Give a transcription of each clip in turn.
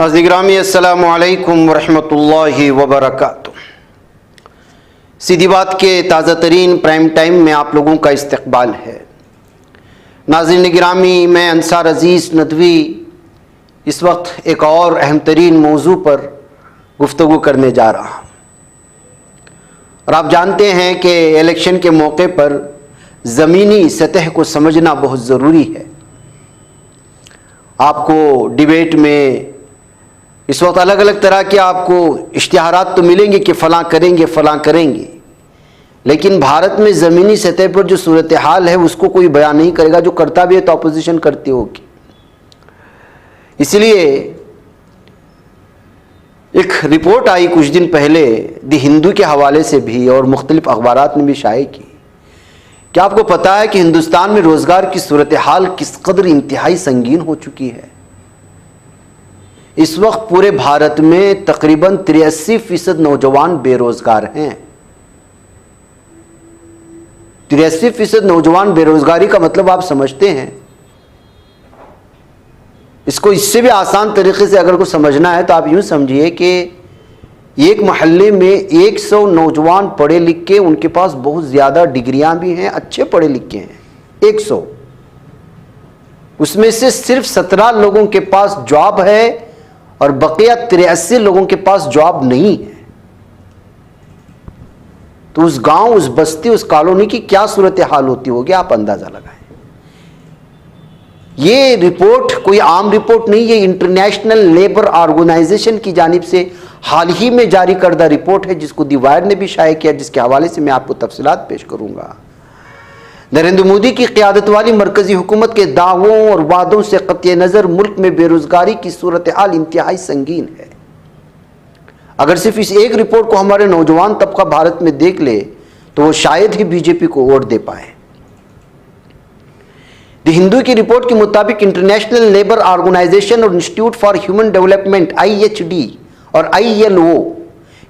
नाज़रीन गिरामी अस्सलामु अलैकुम वरहमतुल्लाहि वबरकातुह। सीधी बात के ताज़ा तरीन प्राइम टाइम में आप लोगों का इस्तकबाल है। नाज़रीन गिरामी, मैं अंसार अज़ीज़ नदवी इस वक्त एक और अहम तरीन मौजू पर गुफ्तगू करने जा रहा हूँ। और आप जानते हैं कि इलेक्शन के मौके पर ज़मीनी सतह को समझना बहुत ज़रूरी है। आपको डिबेट में इस वक्त अलग अलग तरह के आपको इश्तिहारात तो मिलेंगे कि फ़लाँ करेंगे, लेकिन भारत में ज़मीनी सतह पर जो सूरत हाल है उसको कोई बयान नहीं करेगा। जो करता भी है तो अपोजिशन करती होगी। इसलिए एक रिपोर्ट आई कुछ दिन पहले द हिंदू के हवाले से भी और मुख्तलिफ अखबारात ने भी शाये की। क्या आपको पता है कि हिंदुस्तान में रोज़गार की सूरत हाल किस कदर इंतहाई संगीन हो चुकी है? इस वक्त पूरे भारत में तकरीबन 83% नौजवान बेरोजगार हैं। 83% नौजवान बेरोजगारी का मतलब आप समझते हैं। इसको इससे भी आसान तरीके से अगर को समझना है तो आप यूं समझिए कि एक मोहल्ले में 100 नौजवान पढ़े लिख के, उनके पास बहुत ज़्यादा डिग्रियां भी हैं, अच्छे पढ़े लिखे हैं 100, उसमें से सिर्फ 17 लोगों के पास जॉब है और बकिया 83 लोगों के पास जॉब नहीं है। तो उस गांव, उस बस्ती, उस कॉलोनी की क्या सूरत हाल होती होगी, आप अंदाजा लगाएं। ये रिपोर्ट कोई आम रिपोर्ट नहीं, ये इंटरनेशनल लेबर ऑर्गेनाइजेशन की जानिब से हाल ही में जारी करदा रिपोर्ट है, जिसको दी वायर ने भी शाये किया, जिसके हवाले से मैं आपको तफसीलात पेश करूंगा। नरेंद्र मोदी की क़यादत वाली मरकजी हुकूमत के दावों और वादों से क़त्ए नज़र मुल्क में बेरोज़गारी की सूरत हाल इंतहाई संगीन है। अगर सिर्फ इस एक रिपोर्ट को हमारे नौजवान तबका भारत में देख ले तो वो शायद ही बीजेपी को वोट दे पाए। द हिंदू की रिपोर्ट के मुताबिक इंटरनेशनल लेबर ऑर्गेनाइजेशन और institute for human development IHD और ILO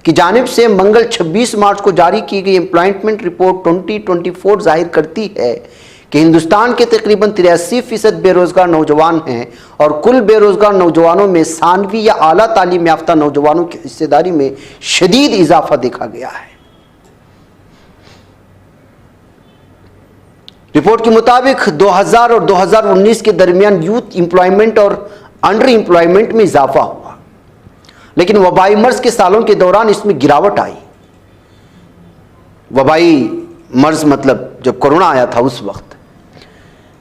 की जानिब से मंगल 26 मार्च को जारी की गई एम्प्लॉयमेंट रिपोर्ट 2024 जाहिर करती है कि हिंदुस्तान के तकरीबन 83% बेरोजगार नौजवान हैं और कुल बेरोजगार नौजवानों में सानवी या आला तालीम याफ्ता नौजवानों की हिस्सेदारी में शदीद इजाफा देखा गया है। रिपोर्ट के मुताबिक 2000 और 2019 के दरमियान यूथ एम्प्लॉयमेंट और अंडर एम्प्लॉयमेंट में इजाफा हुआ, लेकिन वबाई मर्ज के सालों के दौरान इसमें गिरावट आई। वबाई मर्ज मतलब जब कोरोना आया था उस वक्त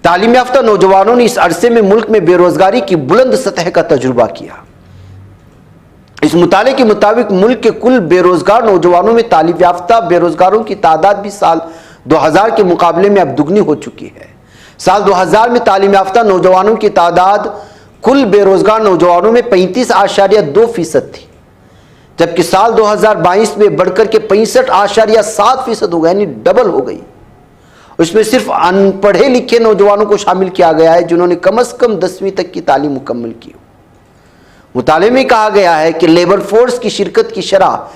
तालीम याफ्ता नौजवानों ने इस अरसे में मुल्क में बेरोजगारी की बुलंद सतह का तजुर्बा किया। इस मुताले के मुताबिक मुल्क के कुल बेरोजगार नौजवानों में तालीम याफ्ता बेरोजगारों की तादाद भी साल 2000 के मुकाबले में अब दुगनी हो चुकी है। साल 2000 में तालीम याफ्ता नौजवानों की तादाद कुल बेरोजगार नौजवानों में 35.2% थी, जबकि साल 2022 में बढ़कर के 65.7% हो गया, यानी डबल हो गई। उसमें सिर्फ अनपढ़े लिखे नौजवानों को शामिल किया गया है जिन्होंने कम से कम 10वीं तक की तालीम मुकम्मल की हो। मुताले में कहा गया है कि लेबर फोर्स की शिरकत की शरह,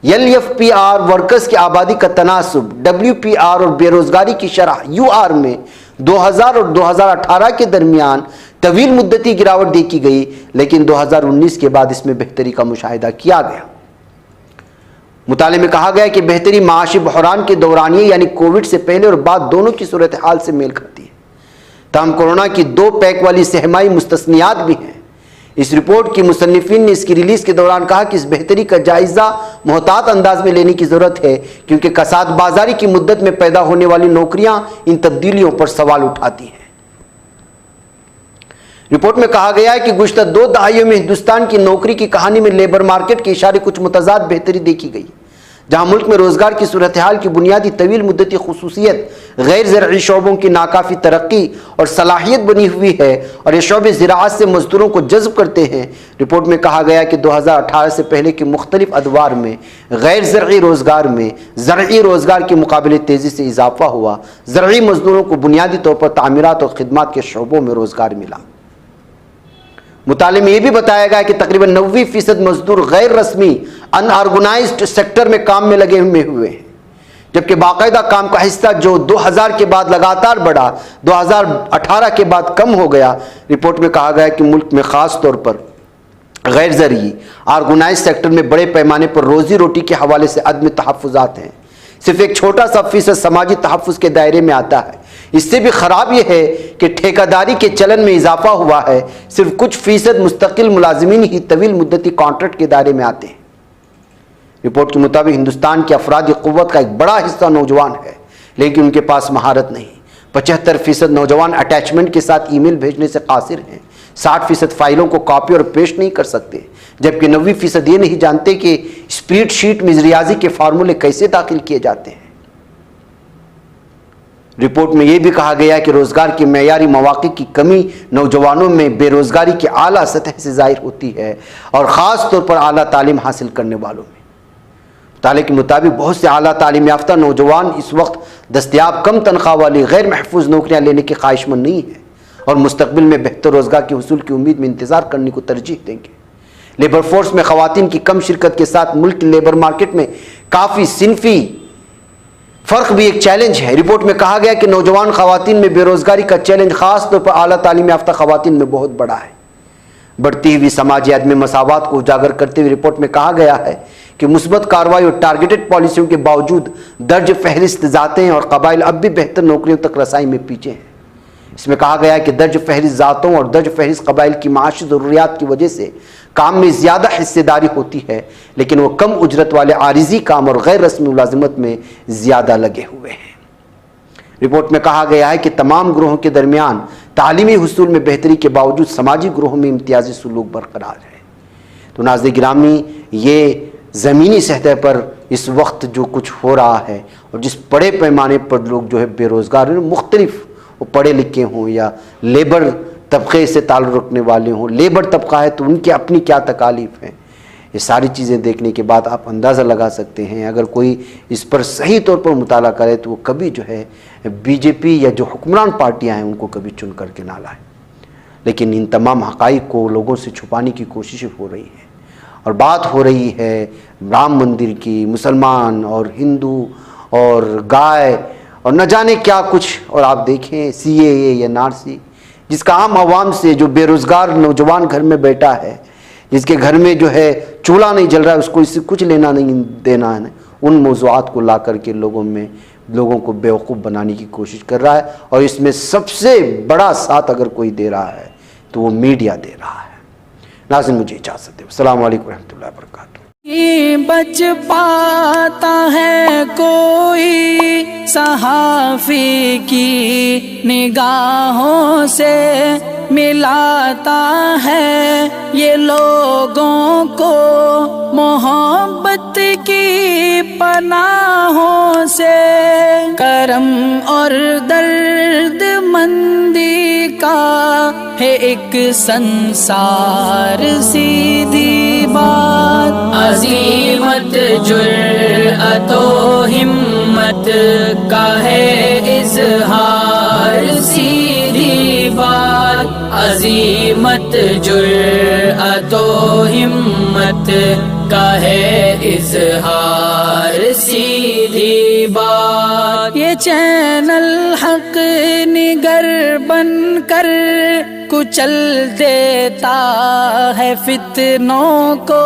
LFPR वर्कर्स की आबादी का तनासुब, WPR और बेरोजगारी की शरह UR में 2000 और 2018 के दरमियान तवील मुद्दती गिरावट देखी गई, लेकिन 2019 के बाद इसमें बेहतरी का मुशाहिदा किया गया। मुताले में कहा गया कि बेहतरी माशी बहरान के दौरानिए यानी कोविड से पहले और बाद दोनों की सूरत हाल से मेल खाती है। तमाम कोरोना की 2 पैक वाली सहमाई मुस्तस्नियात भी हैं। इस रिपोर्ट की मुसन्निफिन ने इसकी रिलीज के दौरान कहा कि इस बेहतरी का जायजा मोहतात अंदाज में लेने की जरूरत है, क्योंकि कसाद बाजारी की मुद्दत में पैदा होने वाली नौकरियां इन तब्दीलियों पर सवाल उठाती हैं। रिपोर्ट में कहा गया है कि गुज़श्ता 2 दहाइयों में हिंदुस्तान की नौकरी की कहानी में लेबर मार्केट के इशारे कुछ मुतज़ाद बेहतरी देखी गई, जहां मुल्क में रोजगार की सूरत हाल की बुनियादी तवील मुद्दती खुसूसियत गैर ज़रई शोबों की नाकाफी तरक्की और सलाहियत बनी हुई है और ये शोबे ज़राअत से मजदूरों को जज्ब करते हैं। रिपोर्ट में कहा गया कि 2018 से पहले के मुख्तलिफ अदवार में गैर ज़रई रोजगार में ज़रई रोजगार के मुकाबले तेज़ी से इजाफा हुआ। ज़रई मजदूरों को बुनियादी तौर पर तामीरात और खिदमात के शोबों में रोजगार मिला। मुताले में यह भी बताया गया कि तकरीबन 90% मजदूर गैर रस्मी अनऑर्गेनाइज्ड सेक्टर में काम में लगे हुए हैं, जबकि बाकायदा काम का हिस्सा जो 2000 के बाद लगातार बढ़ा, 2018 के बाद कम हो गया। रिपोर्ट में कहा गया कि मुल्क में ख़ास तौर पर गैर ज़रूरी ऑर्गेनाइज सेक्टर में बड़े पैमाने पर रोजी रोटी के हवाले से अदम तहफ़्फ़ुज़ात हैं। सिर्फ एक छोटा सा फीसद समाजी तहफ़्फ़ुज़ के दायरे में आता है। इससे भी ख़राब यह है कि ठेकेदारी के चलन में इजाफा हुआ है। सिर्फ कुछ फीसद मुस्तकिल मुलाजिमीन ही तवील मुद्दती कॉन्ट्रैक्ट के दायरे में आते हैं। रिपोर्ट के मुताबिक हिंदुस्तान की अफरादी क़ुव्वत का एक बड़ा हिस्सा नौजवान है, लेकिन उनके पास महारत नहीं। 75% नौजवान अटैचमेंट के साथ ईमेल भेजने से कासिर हैं। 60% फाइलों को कॉपी और पेस्ट नहीं कर सकते, जबकि 90% ये नहीं जानते कि स्प्रेडशीट में रियाजी के फार्मूले कैसे दाखिल किए जाते हैं। रिपोर्ट में यह भी कहा गया है कि रोजगार के मयारी मौक़े की कमी नौजवानों में बेरोजगारी की आला सतह से जाहिर होती है, और ख़ास तौर पर आला तालीम हासिल करने वालों में। मुताले के मुताबिक बहुत से आला तालीम याफ्ता नौजवान इस वक्त दस्तयाब कम तनख्वाह वाली गैर महफूज नौकरियां लेने के ख्वाहिशमंद नहीं है, और मुस्तकबिल में बेहतर रोजगार के हुसूल की उम्मीद में इंतजार करने को तरजीह देंगे। लेबर फोर्स में खवातीन की कम शिरकत के साथ मुल्क की लेबर मार्केट में काफ़ी सिनफी फ़र्क भी एक चैलेंज है। रिपोर्ट में कहा गया कि नौजवान खवातीन में बेरोजगारी का चैलेंज ख़ास तौर पर आला तालीम याफ्ता खवातीन में बहुत बड़ा है। बढ़ती हुई समाजी अदम मसावत को उजागर करते हुए रिपोर्ट में कहा गया है कि मुस्बत कार्रवाई और टारगेटेड पॉलिसियों के बावजूद दर्ज फहरिस्त ज़ातें और कबाइल अब भी बेहतर नौकरियों तक रसाई में पीछे हैं। इसमें कहा गया है कि दर्ज फहरिस्त ज़ातों और दर्ज फहरिस्त कबाइल की माशी ज़रूरियात की वजह से काम में ज़्यादा हिस्सेदारी होती है, लेकिन वो कम उजरत वाले आरिजी काम और गैर रस्मी मुलाजिमत में ज़्यादा लगे हुए हैं। रिपोर्ट में कहा गया है कि तमाम ग्रोहों के दरमियान तालीमी हुसूल में बेहतरी के बावजूद समाजी ग्रोहों में इम्तियाजी सलूक बरकरार है। तो नाज़रीन गिरामी, ये ज़मीनी सतह पर इस वक्त जो कुछ हो रहा है और जिस बड़े पैमाने पर लोग जो है बेरोज़गार, मुख्तलिफ वो पढ़े लिखे हों या लेबर तबके से ताल्लुक़ रखने वाले हों, लेबर तबका है तो उनकी अपनी क्या तकालीफ हैं, ये सारी चीज़ें देखने के बाद आप अंदाज़ा लगा सकते हैं। अगर कोई इस पर सही तौर पर मुताला करे तो वो कभी जो है बीजेपी या जो हुक्मरान पार्टियां हैं उनको कभी चुन करके ना लाए। लेकिन इन तमाम हक़ाइक़ को लोगों से छुपाने की कोशिशें हो रही हैं, और बात हो रही है राम मंदिर की, मुसलमान और हिंदू और गाय और न जाने क्या कुछ। और आप देखें CAA या NRC, जिसका आम आवाम से जो बेरोज़गार नौजवान घर में बैठा है, जिसके घर में जो है चूल्हा नहीं जल रहा है, उसको इससे कुछ लेना नहीं देना है, उन मौज़ूआत को ला करके लोगों को बेवकूफ़ बनाने की कोशिश कर रहा है। और इसमें सबसे बड़ा साथ अगर कोई दे रहा है तो वो मीडिया दे रहा है। नाज़रीन, मुझे इजाज़त दें। अस्सलामु अलैकुम रहमतुल्लाहि व बरकातुहू। बच पाता है कोई सहाफ़ी की निगाहों से, मिलाता है ये लोगों को मोहब्बत की पनाहों से। करम और दर्द मंदी का है एक संसार, सीधी बात। अज़ीमत जुर्अतो हिम्मत का है इज़हार, सीधी बात। अज़ीमत जुर्अतो हिम्मत का है इज़हार, सीधी बात। ये चैनल हक निगर बनकर कुचल देता है फितनों को।